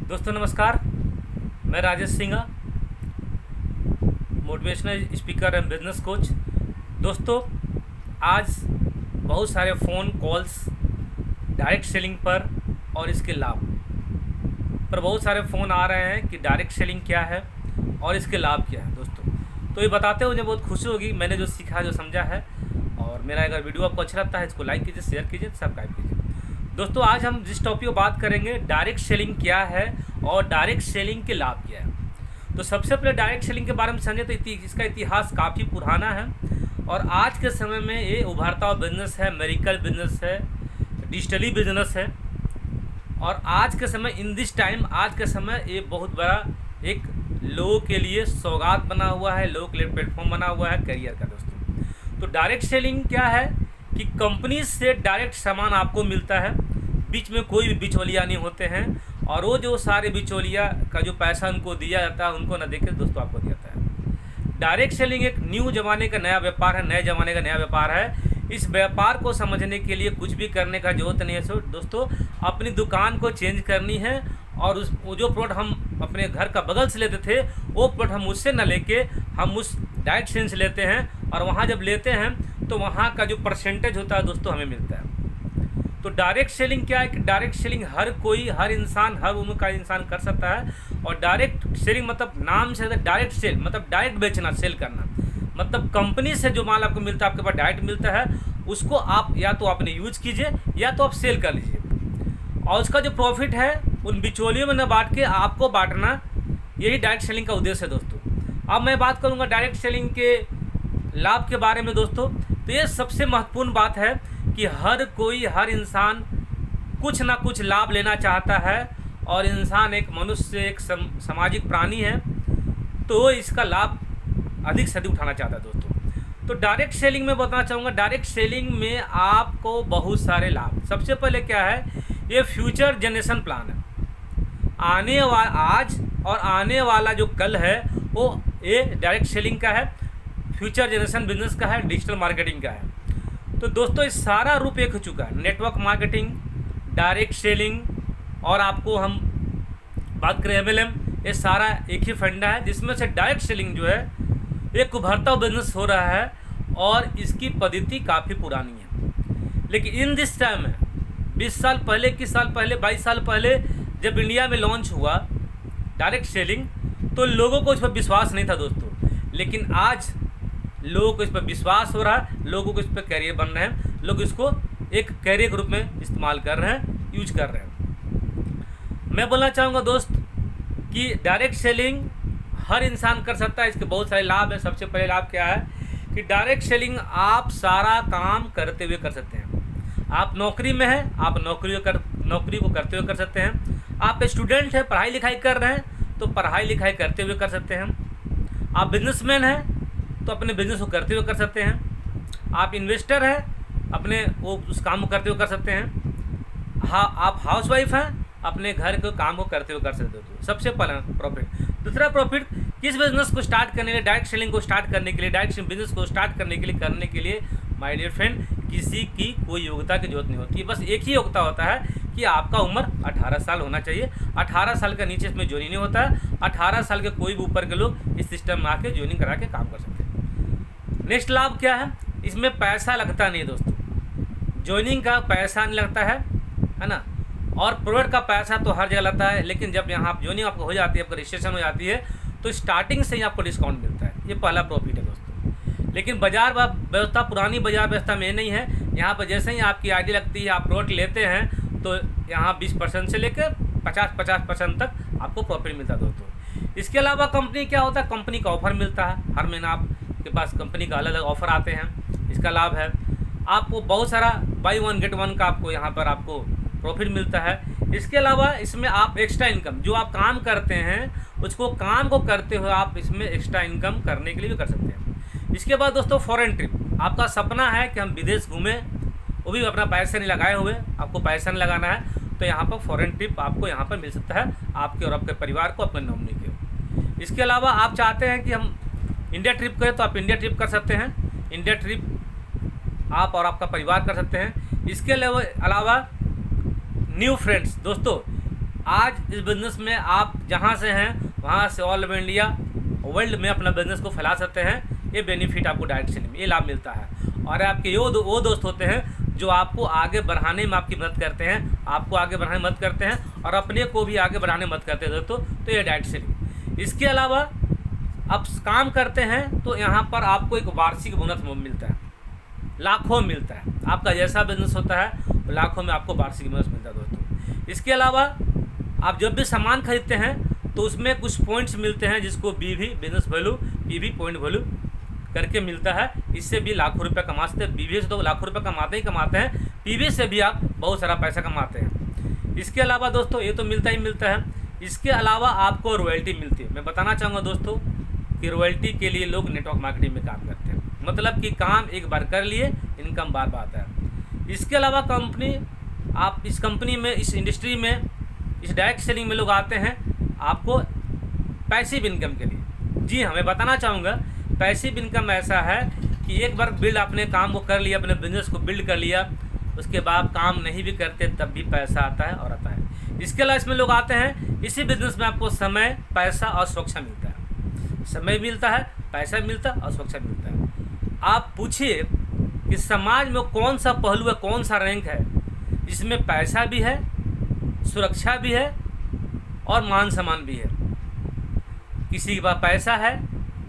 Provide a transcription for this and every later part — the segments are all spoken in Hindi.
दोस्तों नमस्कार। मैं Rajesh Singha, motivational speaker and business coach. दोस्तों आज बहुत सारे फ़ोन कॉल्स डायरेक्ट सेलिंग पर और इसके लाभ पर बहुत सारे फ़ोन आ रहे हैं कि डायरेक्ट सेलिंग क्या है और इसके लाभ क्या है। दोस्तों तो ये बताते हुए मुझे बहुत खुशी होगी, मैंने जो सीखा जो समझा है। और मेरा अगर वीडियो आपको अच्छा लगता है इसको लाइक कीजिए, शेयर कीजिए, सब्सक्राइब कीजिए। दोस्तों आज हम जिस टॉपिक पर बात करेंगे डायरेक्ट सेलिंग क्या है और डायरेक्ट सेलिंग के लाभ क्या है। तो सबसे पहले डायरेक्ट सेलिंग के बारे में समझे तो इसका इतिहास काफ़ी पुराना है और आज के समय में ये उभरता हुआ बिजनेस है, मेडिकल बिजनेस है, डिजिटली बिजनेस है। और आज के समय इन दिस टाइम आज के समय ये बहुत बड़ा एक लोगों के लिए सौगात बना हुआ है, लोगों के लिए प्लेटफॉर्म बना हुआ है करियर का। दोस्तों तो डायरेक्ट सेलिंग क्या है कि कंपनी से डायरेक्ट सामान आपको मिलता है, बीच में कोई भी बिचौलिया नहीं होते हैं और वो जो सारे बिचौलिया का जो पैसा उनको दिया जाता है उनको न देकर दोस्तों आपको दिया जाता है। डायरेक्ट सेलिंग एक न्यू ज़माने का नया व्यापार है, नए ज़माने का नया व्यापार है। इस व्यापार को समझने के लिए कुछ भी करने का जरूरत नहीं है दोस्तों। अपनी दुकान को चेंज करनी है और वो जो प्रोडक्ट हम अपने घर का बगल से लेते थे वो प्रोडक्ट हम उससे न लेके हम उस डायरेक्ट सेलिंग से लेते हैं और वहाँ जब लेते हैं तो वहाँ का जो परसेंटेज होता है दोस्तों हमें मिलता है। तो डायरेक्ट सेलिंग क्या है कि डायरेक्ट सेलिंग हर कोई, हर इंसान, हर उम्र का इंसान कर सकता है। और डायरेक्ट सेलिंग मतलब नाम से डायरेक्ट सेल मतलब डायरेक्ट बेचना, सेल करना मतलब कंपनी से जो माल आपको मिलता है आपके पास डायरेक्ट मिलता है, उसको आप या तो आपने यूज कीजिए या तो आप सेल कर लीजिए और उसका जो प्रॉफिट है उन बिचौलियों में न बांट के आपको बांटना, यही डायरेक्ट सेलिंग का उद्देश्य है। दोस्तों अब मैं बात करूँगा डायरेक्ट सेलिंग के लाभ के बारे में। दोस्तों तो ये सबसे महत्वपूर्ण बात है कि हर कोई, हर इंसान कुछ ना कुछ लाभ लेना चाहता है और इंसान एक मनुष्य, एक सामाजिक प्राणी है, तो इसका लाभ अधिक से अधिक उठाना चाहता है। दोस्तों तो डायरेक्ट सेलिंग में बताना चाहूँगा, डायरेक्ट सेलिंग में आपको बहुत सारे लाभ। सबसे पहले क्या है, ये फ्यूचर जनरेशन प्लान है। आने वाला आज और आने वाला जो कल है वो ये डायरेक्ट सेलिंग का है, फ्यूचर जनरेशन बिजनेस का है, डिजिटल मार्केटिंग का है। तो दोस्तों इस सारा रूप एक हो चुका है, नेटवर्क मार्केटिंग, डायरेक्ट सेलिंग और आपको हम बात करें MLM, ये सारा एक ही फंडा है जिसमें से डायरेक्ट सेलिंग जो है एक उभरता हुआ बिजनेस हो रहा है और इसकी पद्धति काफ़ी पुरानी है। लेकिन इन दिस टाइम है 20 साल पहले, 21 साल पहले, 22 साल पहले जब इंडिया में लॉन्च हुआ डायरेक्ट सेलिंग तो लोगों को इस पर विश्वास नहीं था दोस्तों। लेकिन आज लोगों को इस पर विश्वास हो रहा है, लोगों को इस पर कैरियर बन रहे हैं, लोग इसको एक कैरियर के रूप में इस्तेमाल कर रहे हैं, यूज कर रहे हैं। मैं बोलना चाहूँगा दोस्त कि डायरेक्ट सेलिंग हर इंसान कर सकता है, इसके बहुत सारे लाभ हैं। सबसे पहले लाभ क्या है कि डायरेक्ट सेलिंग आप सारा काम करते हुए कर सकते हैं। आप नौकरी में हैं, आप नौकरी को करते हुए कर सकते हैं। आप स्टूडेंट हैं, पढ़ाई लिखाई कर रहे हैं तो पढ़ाई लिखाई करते हुए कर सकते हैं। आप बिजनेसमैन हैं तो अपने बिजनेस को करते हुए कर सकते हैं। आप इन्वेस्टर हैं, अपने वो उस काम को करते हुए कर सकते हैं। हाँ, आप हाउसवाइफ हैं, अपने घर के काम को करते हुए कर सकते हो। सबसे पहला प्रॉफिट। दूसरा प्रॉफिट, किस बिजनेस को स्टार्ट करने के लिए, डायरेक्ट सेलिंग को स्टार्ट करने के लिए, डायरेक्ट बिजनेस को स्टार्ट करने के लिए माय डियर फ्रेंड किसी की कोई योग्यता की जरूरत नहीं होती है। बस एक ही योग्यता होता है कि आपका उम्र 18 साल होना चाहिए। 18 साल का नीचे इसमें ज्वाइनिंग नहीं होता है। 18 साल के कोई भी ऊपर के लोग इस सिस्टम में आके ज्वाइनिंग करा के काम कर सकते हैं। नेक्स्ट लाभ क्या है, इसमें पैसा लगता नहीं है दोस्तों। ज्वाइनिंग का पैसा नहीं लगता है ना, और प्रोडक्ट का पैसा तो हर जगह लगता है। लेकिन जब यहाँ आप ज्वाइनिंग आपको हो जाती है, आपको रजिस्ट्रेशन हो जाती है तो स्टार्टिंग से ही आपको डिस्काउंट मिलता है। ये पहला प्रॉफिट है दोस्तों। लेकिन बाजार व्यवस्था पुरानी बाजार व्यवस्था में नहीं है। यहाँ पर जैसे ही आपकी आईडी लगती है, आप प्रोडक्ट लेते हैं तो यहाँ 20% से लेकर 50% तक आपको प्रॉफिट मिलता है दोस्तों। इसके अलावा कंपनी क्या होता है, कंपनी का ऑफर मिलता है। हर महीना आपके पास कंपनी का अलग अलग ऑफर आते हैं, इसका लाभ है। आपको बहुत सारा बाई 1 गेट 1 का आपको यहाँ पर आपको प्रॉफिट मिलता है। इसके अलावा इसमें आप एक्स्ट्रा इनकम, जो आप काम करते हैं उसको काम को करते हुए आप इसमें एक्स्ट्रा इनकम करने के लिए भी कर सकते हैं। इसके बाद दोस्तों फॉरेन ट्रिप, आपका सपना है कि हम विदेश घूमें, वो भी अपना पैसे नहीं लगाए हुए, आपको पैसा नहीं लगाना है, तो यहाँ पर फॉरेन ट्रिप आपको यहाँ पर मिल सकता है, आपके और आपके परिवार को, अपने नॉमिनी के। इसके अलावा आप चाहते हैं कि हम इंडिया ट्रिप करें तो आप इंडिया ट्रिप कर सकते हैं। इंडिया ट्रिप आप और आपका परिवार कर सकते हैं। इसके अलावा न्यू फ्रेंड्स, दोस्तों आज इस बिज़नेस में आप जहाँ से हैं वहाँ से ऑल ओवर इंडिया वर्ल्ड में अपना बिज़नेस को फैला सकते हैं। ये बेनिफिट आपको डायरेक्ट सेलिंग में ये लाभ मिलता है। और आपके वो दोस्त होते हैं जो आपको आगे बढ़ाने में आपकी मदद करते हैं, आपको आगे बढ़ाने में मदद करते हैं और अपने को भी आगे बढ़ाने में मदद करते हैं दोस्तों। तो ये डायरेक्ट सेलिंग। इसके अलावा आप काम करते हैं तो यहाँ पर आपको एक वार्षिक बोनस मिलता है, लाखों में मिलता है। आपका जैसा बिजनेस होता है तो लाखों में आपको वार्षिक बोनस मिलता है दोस्तों। इसके अलावा आप जब भी सामान खरीदते हैं तो उसमें कुछ पॉइंट्स मिलते हैं जिसको बीवी business value, PV point value करके मिलता है। इससे भी लाखों रुपये कमा सकते हैं। बीवी से तो लाखों रुपये कमाते ही कमाते हैं, पीवी से भी आप बहुत सारा पैसा कमाते हैं। इसके अलावा दोस्तों ये तो मिलता ही मिलता है। इसके अलावा आपको रॉयल्टी मिलती है। मैं बताना चाहूँगा दोस्तों कि रॉयल्टी के लिए लोग नेटवर्क मार्केटिंग में काम करते हैं, मतलब कि काम एक बार कर लिए, इनकम बार बार आता है। इसके अलावा आप इस कंपनी में, इस इंडस्ट्री में, इस डायरेक्ट सेलिंग में लोग आते हैं आपको पैसिव इनकम के लिए। जी हाँ, मैं बताना चाहूँगा पैसिव इनकम ऐसा है कि एक बार बिल्ड आपने काम को कर लिया, अपने बिजनेस को बिल्ड कर लिया, उसके बाद काम नहीं भी करते तब भी पैसा आता है और आता है। इसके अलावा इसमें लोग आते हैं, इसी बिजनेस में आपको समय, पैसा और सुरक्षा मिलता है। समय मिलता है, पैसा मिलता है और सुरक्षा मिलता है। आप पूछिए कि समाज में कौन सा पहलू है, कौन सा रैंक है जिसमें पैसा भी है, सुरक्षा भी है और मान सम्मान भी है। किसी के पास पैसा है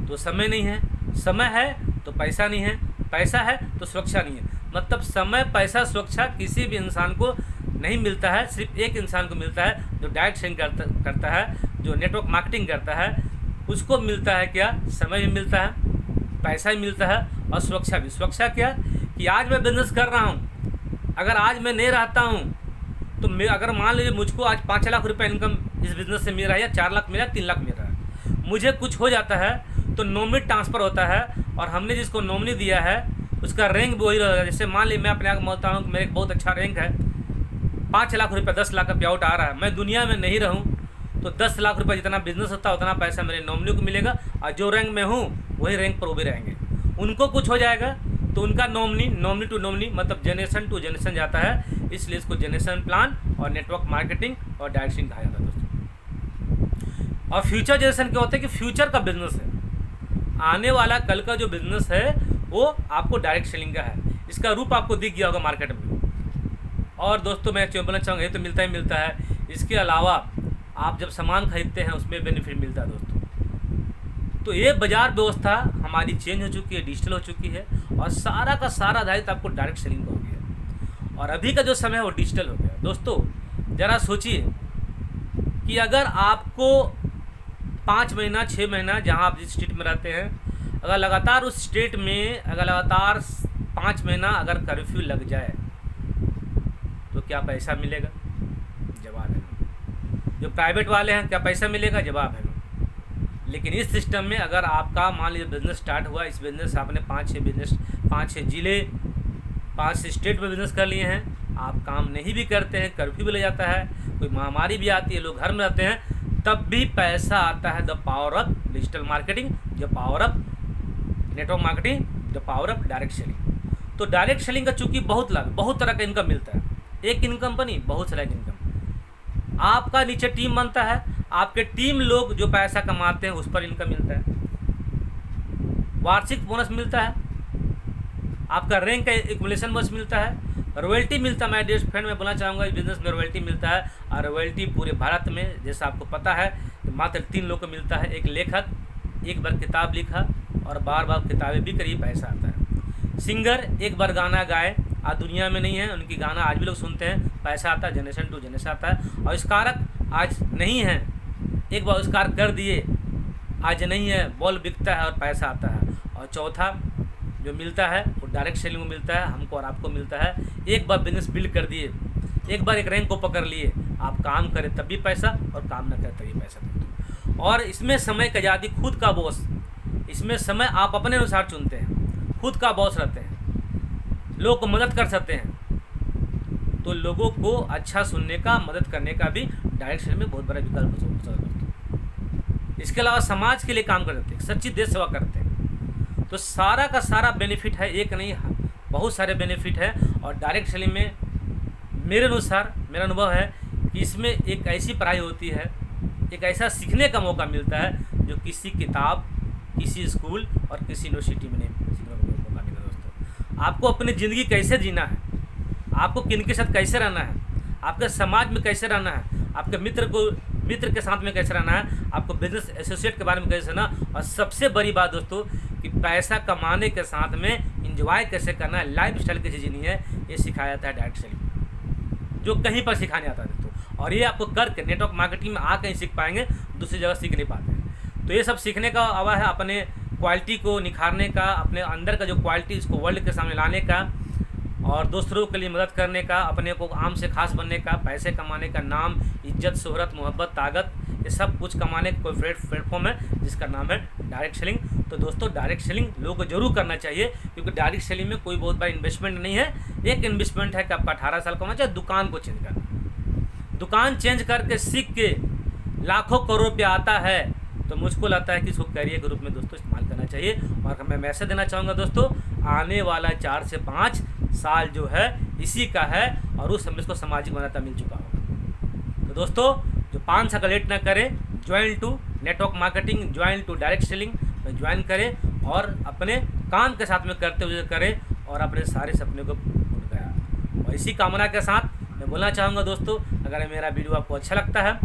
तो समय नहीं है, समय है तो पैसा नहीं है, पैसा है तो सुरक्षा नहीं है। मतलब समय, पैसा, सुरक्षा किसी भी इंसान को नहीं मिलता है, सिर्फ एक इंसान को मिलता है जो डायरेक्ट सेलिंग करता है, जो नेटवर्क मार्केटिंग करता है। उसको मिलता है क्या? समय भी मिलता है, पैसा भी मिलता है और सुरक्षा भी। सुरक्षा क्या कि आज मैं बिजनेस कर रहा हूँ, अगर आज मैं नहीं रहता हूँ तो मैं, अगर मान लीजिए मुझको आज 5 लाख रुपए इनकम इस बिज़नेस से मिल रहा है, या 4 लाख मिल रहा है, 3 लाख मिल रहा है, मुझे कुछ हो जाता है तो नॉमिनी ट्रांसफ़र होता है और हमने जिसको नॉमिनी दिया है उसका रैंक भी वही रहेगा। जैसे मान लीजिए मैं अपने आप बोलता हूँ कि मेरा एक बहुत अच्छा रैंक है, 5 लाख रुपये, 10 लाख का पे आउट आ रहा है, मैं दुनिया में नहीं रहूँ तो 10 लाख रुपये जितना बिजनेस होता है उतना पैसा मेरे नॉमिनी को मिलेगा और जो रैंक में हूँ वही रैंक पर वो भी रहेंगे। उनको कुछ हो जाएगा तो उनका नॉमिनी टू नॉमिनी, मतलब जनरेशन टू जनरेशन जाता है। इसलिए इसको जनरेशन प्लान और नेटवर्क मार्केटिंग और डायरेक्ट सेलिंग कहा जाता है दोस्तों। और फ्यूचर जनरेशन क्या होता है कि फ्यूचर का बिजनेस है, आने वाला कल का जो बिजनेस है वो आपको डायरेक्ट सेलिंग का है। इसका रूप आपको दिख गया होगा मार्केट में। और दोस्तों मैं बोलना चाहूँगा ये तो मिलता ही मिलता है। इसके अलावा आप जब सामान खरीदते हैं उसमें बेनिफिट मिलता है दोस्तों। तो ये बाजार व्यवस्था हमारी चेंज हो चुकी है, डिजिटल हो चुकी है और सारा का सारा दायित्व आपको डायरेक्ट सेलिंग का हो गया। और अभी का जो समय है वो डिजिटल हो गया। दोस्तों ज़रा सोचिए कि अगर आपको 5 महीना 6 महीना, जहाँ आप जिस स्टेट में रहते हैं, अगर लगातार उस स्टेट में अगर लगातार 5 महीना अगर कर्फ्यू लग जाए तो क्या पैसा मिलेगा? जवाब है नो। जो प्राइवेट वाले हैं क्या पैसा मिलेगा? जवाब है नो। लेकिन इस सिस्टम में अगर आपका मान लीजिए बिज़नेस स्टार्ट हुआ, इस बिज़नेस आपने 5-6 जिले, 5 स्टेट में बिज़नेस कर लिए हैं, आप काम नहीं भी करते हैं, कर्फ्यू भी लग जाता है, कोई महामारी भी आती है, लोग घर में रहते हैं, तब भी पैसा आता है। The power of digital marketing, the power of network marketing, the power of direct selling. तो डायरेक्ट सेलिंग का चूँकि बहुत लाभ, बहुत तरह का इनकम मिलता है। एक इनकम पर नहीं, बहुत सारा इनकम। आपका नीचे टीम बनता है, आपके टीम लोग जो पैसा कमाते हैं उस पर इनकम मिलता है, वार्षिक बोनस मिलता है, आपका रैंक का एक्युमुलेशन बोनस मिलता है, रॉयल्टी मिलता है। मैं डियर फ्रेंड मैं बोलना चाहूँगा इस बिज़नेस में रॉयल्टी मिलता है। और रॉयल्टी पूरे भारत में जैसा आपको पता है मात्र 3 लोग को मिलता है। एक लेखक, एक बार किताब लिखा और बार बार किताबें भी करी, पैसा आता है। सिंगर एक बार गाना गाए, आज दुनिया में नहीं है, उनकी गाना आज भी लोग सुनते हैं, पैसा आता है, जनरेशन टू जनरेशन आता है। और आविष्कारक आज नहीं है, एक बार आविष्कार कर दिए, आज नहीं है, बॉल बिकता है और पैसा आता है। और चौथा जो मिलता है वो डायरेक्ट सेलिंग में मिलता है, हमको और आपको मिलता है। एक बार बिजनेस बिल्ड कर दिए, एक बार एक रैंक को पकड़ लिए, आप काम करें तब भी पैसा और काम न करें तभी पैसा। और इसमें समय की आज़ादी, खुद का बॉस, इसमें समय आप अपने अनुसार चुनते हैं, खुद का बॉस रहते हैं, लोगों को मदद कर सकते हैं। तो लोगों को अच्छा सुनने का, मदद करने का भी डायरेक्ट सेलिंग में बहुत बड़ा विकल्प हो सकता है। इसके अलावा समाज के लिए काम करते हैं, सच्ची देश सेवा करते हैं। तो सारा का सारा बेनिफिट है, एक नहीं बहुत सारे बेनिफिट है। और डायरेक्ट सेलिंग में मेरे अनुसार, मेरा अनुभव है कि इसमें एक ऐसी पढ़ाई होती है, एक ऐसा सीखने का मौका मिलता है जो किसी किताब, किसी स्कूल और किसी यूनिवर्सिटी में नहीं सीखने का मौका मिलता। दोस्तों, आपको अपनी ज़िंदगी कैसे जीना है, आपको किन के साथ कैसे रहना है, आपके समाज में कैसे रहना है, आपके मित्र के साथ में कैसे रहना है, आपको बिजनेस एसोसिएट के बारे में कैसे रहना, और सबसे बड़ी बात दोस्तों कि पैसा कमाने के साथ में इंजॉय कैसे करना है, लाइफ स्टाइल कैसे जीनी है, ये सिखाया जाता है डायरेक्ट सेलिंग, जो कहीं पर सिखाने आता है दोस्तों। और ये आपको करके नेटवर्क मार्केटिंग में आकर ही सीख पाएंगे, दूसरी जगह सीख नहीं पाते हैं। तो ये सब सीखने का हवा है, अपने क्वालिटी को निखारने का, अपने अंदर का जो क्वालिटी इसको वर्ल्ड के सामने लाने का, और दूसरों के लिए मदद करने का, अपने को आम से खास बनने का, पैसे कमाने का, नाम, इज्जत, शोहरत, मोहब्बत, ताकत, ये सब कुछ कमाने का कोई प्लेटफॉर्म है जिसका नाम है डायरेक्ट सेलिंग। तो दोस्तों, डायरेक्ट सेलिंग लोगों को जरूर करना चाहिए, क्योंकि डायरेक्ट सेलिंग में कोई बहुत बड़ा इन्वेस्टमेंट नहीं है। एक इन्वेस्टमेंट है कि आपका 18 साल का होना चाहिए, दुकान को चेंज करना। दुकान चेंज करके सीख के लाखों करोड़ रुपया आता है, तो मुझको लगता है कि इसको करियर के रूप में दोस्तों इस्तेमाल करना चाहिए। और मैं मैसेज देना चाहूँगा दोस्तों, आने वाला 4 से 5 साल जो है इसी का है, और उस समय इसको सामाजिक मान्यता मिल चुका होगा। तो दोस्तों, जो 5 साल का लेट ना करें, join to network marketing, join to direct selling में ज्वाइन करें, और अपने काम के साथ में करते हुए करें, और अपने सारे सपने को पूर्ण करें। और इसी कामना के साथ मैं बोलना चाहूँगा दोस्तों, अगर मेरा वीडियो आपको अच्छा लगता है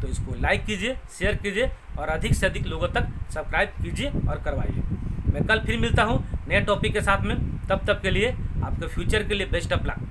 तो इसको लाइक कीजिए, शेयर कीजिए, और अधिक से अधिक लोगों तक सब्सक्राइब कीजिए और करवाइए। मैं कल फिर मिलता हूँ नए टॉपिक के साथ में, तब तक के लिए आपके फ्यूचर के लिए बेस्ट ऑफ लक।